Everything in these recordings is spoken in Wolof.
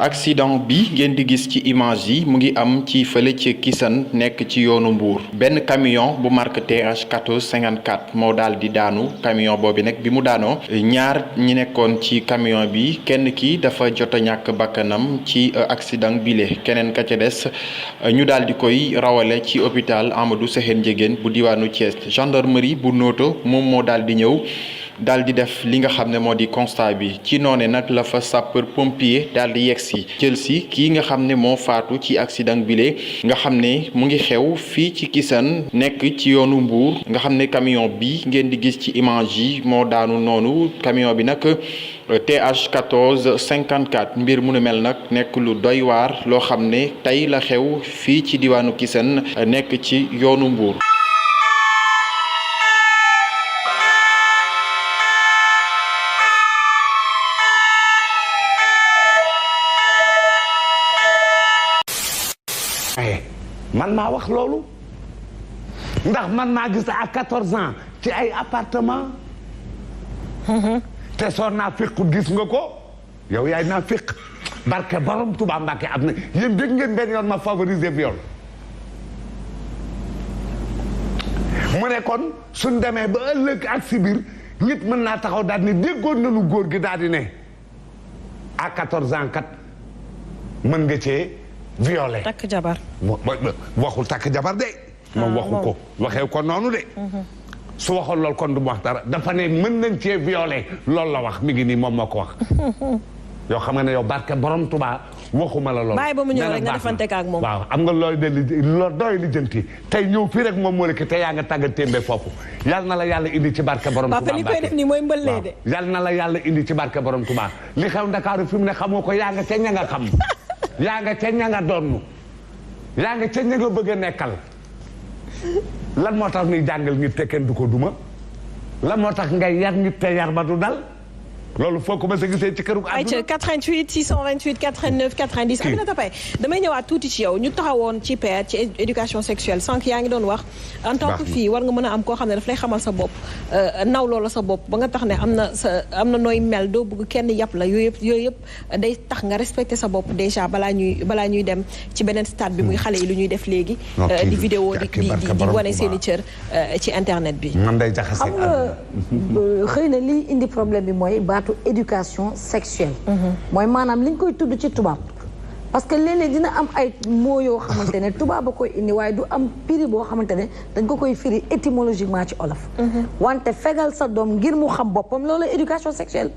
accident bi ngeen di gis ci image yi mu ngi am ci fële ci Kisane nekk ci yoonu Mbour benn camion bu marque TH 1454 moo daal di daanu camion boobu nag bi mu daanoo ñaar ñi nekkoon ci camion bi kenn ki dafa jot a ñàkk bakkanam ci accident bile keneen ka ca des ñu daal di koy rawale ci hôpital Amadou Sakhir Ndiéguène bu diwaanu Thiès gendarmerie bu Noto moom moo daal di ñëw daal di def li nga xam ne moo di constat bi ci noone nag la fa sapeur pompier daal di yegsi jël si kii nga xam ne moo faatu ci accident bile nga xam ne mu ngi xew fii ci Kisane nekk ci yoonu Mbour nga xam ne camion bi ngeen di gis ci image yi moo daanu noonu camion bi nag TH 1454 mbir mu nu mel nag nekk lu doy waar loo xam ne tey la xew fii ci diwaanu Kisane nekk ci yoonu Mbour. man maa wax loolu ndax man maa gis à 14 ans ci ay appartement te soo naa fiqut gis nga ko yow yaay naa fiq barke borom Tuubaa Mbàkke am na yéen dégg ngeen benn yoon ma favoriser viol mu ne kon suñ demee ba ëllëg ak si biir nit mën naa taxaw daal ni déggoon nañu góor gi daal di ne à 14 ans kat mën nga cee violé takk jabar waxul takk jabar de moom waxu ko waxee ko noonu de su waxoon loolu kon du mu wax dara dafa ne mën nañ cee violé loolu la wax mi ngi nii moom moo ko wax yoo xam nga ne yow barke borom Tuubaa waxuma la loolu bàyyi ba mu ñëw rek nga defante ak moom waaw am nga looy de loo doy li jënti tey ñëw fii rek moom moo lekk te yaa nga tàgga témbe foofu yal na la yàlla indi ci barke borom Tuubaa li koy def nii mooy mbëllee de yal na la yàlla indi ci barke borom Tuubaa li xew Ndakaaru fi mu ne xamoo ko yaa nga ca ña nga xam yaa nga ca ña nga doon yaa nga ca ña nga bëgg a nekkal lan moo tax ni jàngal nit te kenn du ko duma lan moo tax ngay yar nit te yar ba du dal loolu foo ko mës a gisee ci këru àdduna 88 628 89 90 Aminata Paye damay ñëwaat tuuti ci yow ñu taxawoon ci père ci éducation sexuelle sànq yaa ngi doon wax en tant que fille war nga mën a am koo xam ne daf lay xamal sa bopp naw loola sa bopp ba nga tax ne am na nooy mel doo bëgg kenn yàpp la yooyu yëpp day tax nga respecter sa bopp déjà balaa ñuy dem ci beneen stade bi muy xale yi lu ñuy def léegi di vidéo di wane seen i cër ci internet bi man day jaxase xëy na lii indi problème bi mooy éducation sexuelle mooy maanaam li ñu koy tudd ci tubaab parce que léeg-léeg dina am ay mots yoo xamante ne tubaab a koy indi waaye du am firi boo xamante ne dañ ko koy firi étymologiquement ci olof wante fegal sa doom ngir mu xam boppam loolu éducation sexuelle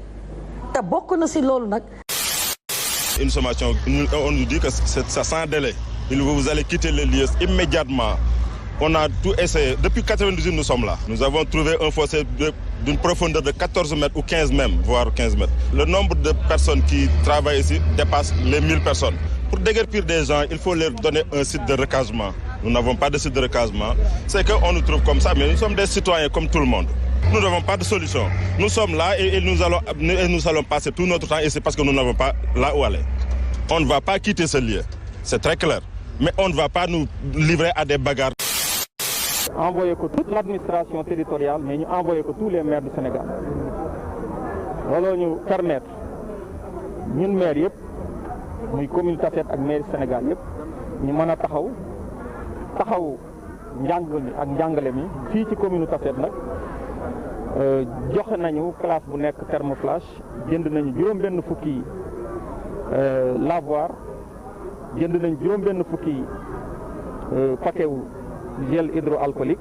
te bokk na si loolu nag une sommation on nous dit que ça sans délai vous allez quitter les lieux immédiatement. On a tout essayé. Depuis 98, nous sommes là. Nous avons trouvé un fossé d'une profondeur de 14 mètres ou 15 même, voire 15 mètres. Le nombre de personnes qui travaillent ici dépasse les 1000 personnes. Pour déguerpir des gens, il faut leur donner un site de recasement. Nous n'avons pas de site de recasement. C'est qu'on nous trouve comme ça, mais nous sommes des citoyens comme tout le monde. Nous n'avons pas de solution. Nous sommes là et nous allons passer tout notre temps ici parce que nous n'avons pas là où aller. On ne va pas quitter ce lieu. C'est très clair. Mais on ne va pas nous livrer à des bagarres. Envoyé que toute l'administration territoriale, mais nous envoyé que tous les maires du Sénégal. Voilà nous permettre, ñun maires yëpp, muy commune Tassette ak maire Sénégal yëpp, ñu mën a taxaw njàng mi ak njàngale mi fii ci commune Tassette nag joxe nañu classe bu nekk thermoflash jënd nañu juróom-benn fukki lavoir jënd nañu juróom-benn fukki paquet wu gel hydroalcoolique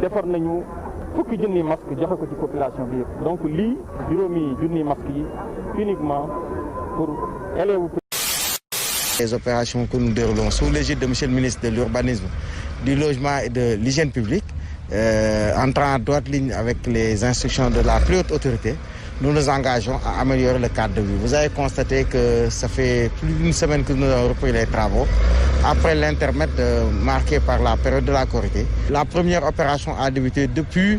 defar nañu fukki junni masque joxe ko ci population bi yëpp donc lii juróomi junni masque yi uniquement pour élèves. Les opérations que nous déroulons sous l'égide de monsieur le ministre de l'Urbanisme, du Logement et de l'Hygiène publique, entrant en droite ligne avec les instructions de la plus haute autorité, nous nous engageons à améliorer le cadre de vie. Vous avez constaté que ça fait plus d'une semaine que nous avons repris les travaux, après l'intermède marqué par la période de la Korité. La première opération a débuté depuis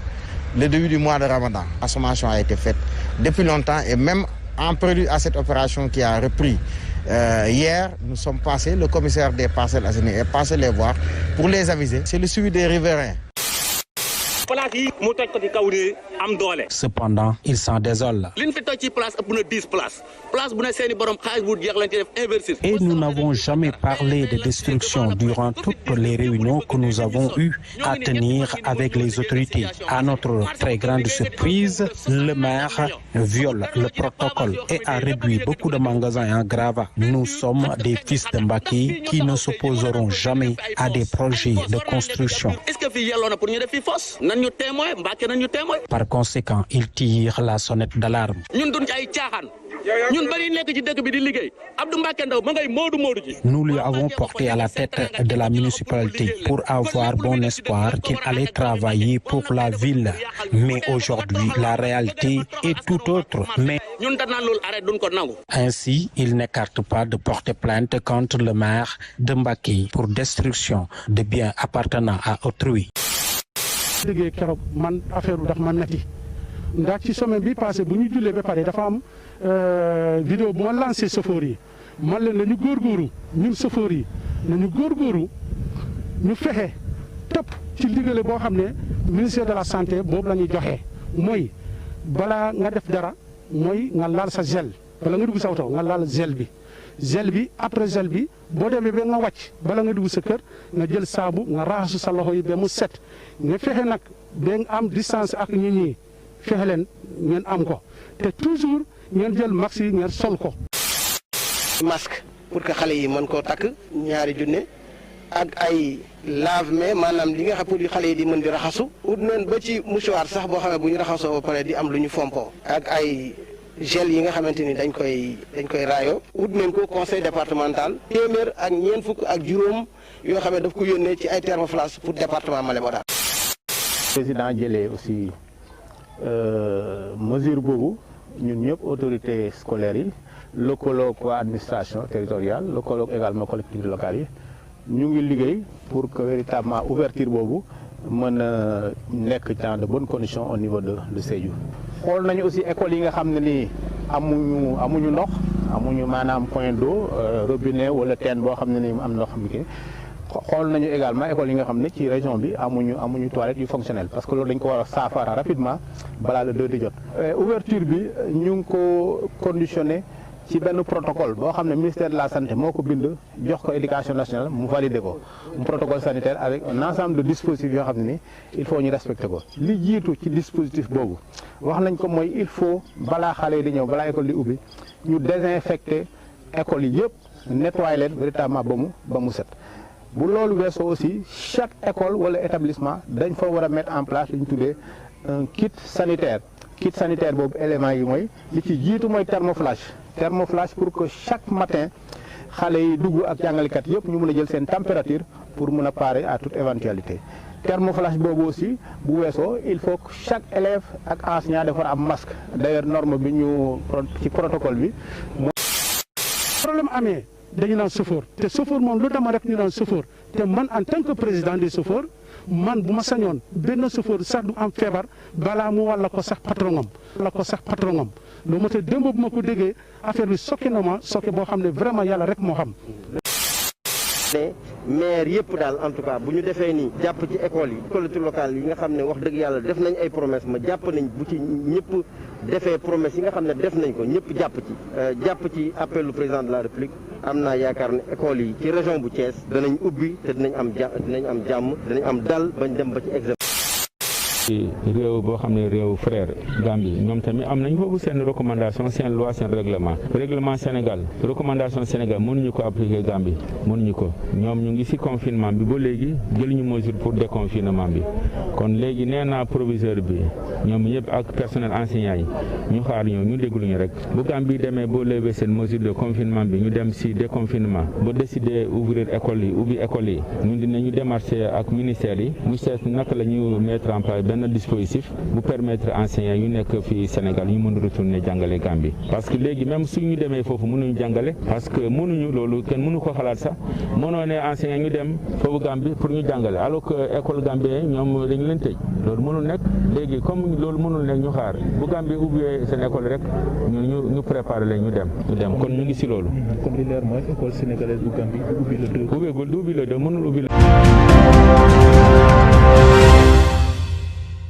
le début du mois de Ramadan. La sommation a été faite depuis longtemps et même en prélude à cette opération qui a repris hier, nous sommes passés, le commissaire des Parcelles Assainies est passé les voir pour les aviser. C'est le suivi des riverains. plaque place yi mu toj ko ci kaw ni am doole. Cependant, il s'en désole. liñ fi toj ci place ëpp na 10 places bu ne seeni borom xaalis bu jeex lañ ci def investir. Et nous n'avons jamais parlé de destruction durant toutes les réunions que nous avons eu à tenir avec les autorités. À notre très grande surprise, le maire viole le protocole et a réduit beaucoup de magasins en gravats. Nous sommes des fils de Mbacké qui ne s'opposeront jamais à des projets de construction. Est-ce que fii yelloo na pour ñu def fi fosse nan ñu témoin Mbacké nan ñu témoin. Par conséquent, il tire la sonnette d'alarme. ñun duñ ci ay caaxaan ñun bari nekk ci dëkk bi di liggéey Abdou Mbacké Ndao ma ngay moodu ji. Nous lui avons porté à la tête de la municipalité pour avoir bon espoir qu'il allait travailler pour la ville. Mais aujourd'hui, la réalité est tout autre. Mais ñun dañ naan loolu arrêté duñ ko nangu. Ainsi, il n'écarte pas de porter plainte contre le maire de Mbacké pour destruction de biens appartenant à autrui. liggéey keroog man affaire bu daf ma metti ndax ci semaine bi passé bu ñu jullee ba pare dafa am vidéo bu ma lancé chauffeur yi man leen nañu góorgóoru ñun chauffeur yi nañu góorgóoru ñu fexe topp ci liggéey boo xam ne ministère de la santé boobu la ñuy joxe mooy balaa nga def dara mooy nga laal sa gel bala nga dugg sa oto nga laal gel bi après gel bi boo demee ba nga wàcc bala nga dugg sa kër nga jël saabu nga raxasu sa loxo yi ba mu set nga fexe nag ba nga am distance ak nit ñi fexe leen ngeen am ko te toujours ngeen jël masque yi ngeen sol ko. masque pour que xale yi mën koo takk ñaari junne ak ay lave-mains maanaam li nga xam pour xale yi di mën di raxasu. ut neen ba ci mouchoir sax boo xam ne bu ñu raxasoo ba pare di am lu ñu fompoo. ak ay gel yi nga xamante ni dañ koy raayoo. ut neen ko conseil départemental. téeméer ak ñeent fukk ak juróom yoo xam ne daf ko yónnee ci ay thermoflash pour département Malem Hodar. président jëlee aussi mesure boobu ñun ñëpp autorités scolaires yi lëkkaloog waa administration territoriale lëkkaloog également collectivités locales yi ñu ngi liggéey pour que véritablement ouverture boobu mën a nekk dans de bonnes conditions au niveau de Sédhiou. xool nañu aussi écoles yi nga xam ne nii amuñu ndox amuñu maanaam point d'eau robinet wala teen boo xam ne nii am ndox mi xool nañu également école yi nga xam ne ci région bi amuñu toilette yu fonctionnel parce que loolu dañ ko war a saafara rapidement balaa le 2 di jot. ouverture bi ñu ngi ko conditionné ci benn protocole boo xam ne ministère de la santé moo ko bind jox ko éducation nationale mu validé ko un protocole sanitaire avec un ensemble de dispositifs yoo xam ne ni il faut ñu respecté ko. li jiitu ci dispositif boobu wax nañ ko mooy il faut balaa xale yi di ñëw balaa école di ubbi ñu désinfecté école yi yëpp nettoyé leen véritablement ba mu set. bu loolu weesoo aussi chaque école wala établissement dañ fa war a mettre en place li ñu tuddee un kit sanitaire boobu élément yi mooy li ci jiitu mooy thermoflash pour que chaque matin xale yi dugg ak jàngalekat yëpp ñu mën a jël seen température pour mën a parer à toute éventualité. thermoflash boobu aussi bu weesoo il faut que chaque élève ak enseignant dafa am masque d'ailleurs norme bi ñu ci protocole bi. problème amee dañu naan chauffeur te chauffeur moom lu dama rek ñu naan chauffeur te man en tant que président des chauffeurs man bu ma sañoon benn chauffeur sax du am feebar balaa mu walla ko sax patronam loolu moo tax démb bu ma ko déggee affaire bi sokke na ma sokke boo xam ne vraiment yàlla rek moo xam. maire yëpp daal en tout cas bu ñu defee nii jàpp ci école yi collectivités locales yi nga xam ne wax dëgg yàlla def nañ ay promesse ma jàpp nañ bu ci ñëpp defee promesse yi nga xam ne def nañ ko ñëpp jàpp ci appel du président de la république am naa yaakaar ne école yi ci région bu Thiès danañ ubbi te dinañ am jàmm dinañ am dal bañ dem ba ci examen. réew boo xam ne réew frère Gambie ñoom tamit am nañ foofu seen recommandation seen loi seen règlement Sénégal recommandation Sénégal mënuñu ko appliquer Gambie mënuñu ko ñoom ñu ngi ci confinement bi ba léegi jëluñu mesure pour déconfinement bi kon léegi nee naa proviseur bi ñoom ñëpp ak personnel enseignant yi ñu xaar ñu dégluñu rek bu Gambie demee boo lever seen mesure de confinement bi ñu dem ci déconfinement ba décider ouvrir école yi ubbi école yi ñun dinañu démarcher ak ministère yi mu seet naka la ñu mettre en place benn dispositif bu permettre enseignants yu nekk fii Sénégal ñu mën a retourner jàngale Gambie parce que léegi même suñu demee foofu mënuñu jàngale parce que mënuñu loolu kenn mënu ko xalaat sax mënoo ne enseignants ñu dem foofu Gambie pour ñu jàngale alors que école Gambie ñoom dañu leen tëj loolu mënul nekk léegi comme loolu mënul nekk ñu xaar bu Gambie ubbee seen école rek ñu préparer leen ñu dem kon ñu ngi si loolu. comme li leer mooy école sénégalaise bu Gambie du ubbi le 2. ubbeegul du ubbi le 2 mënul ubbi le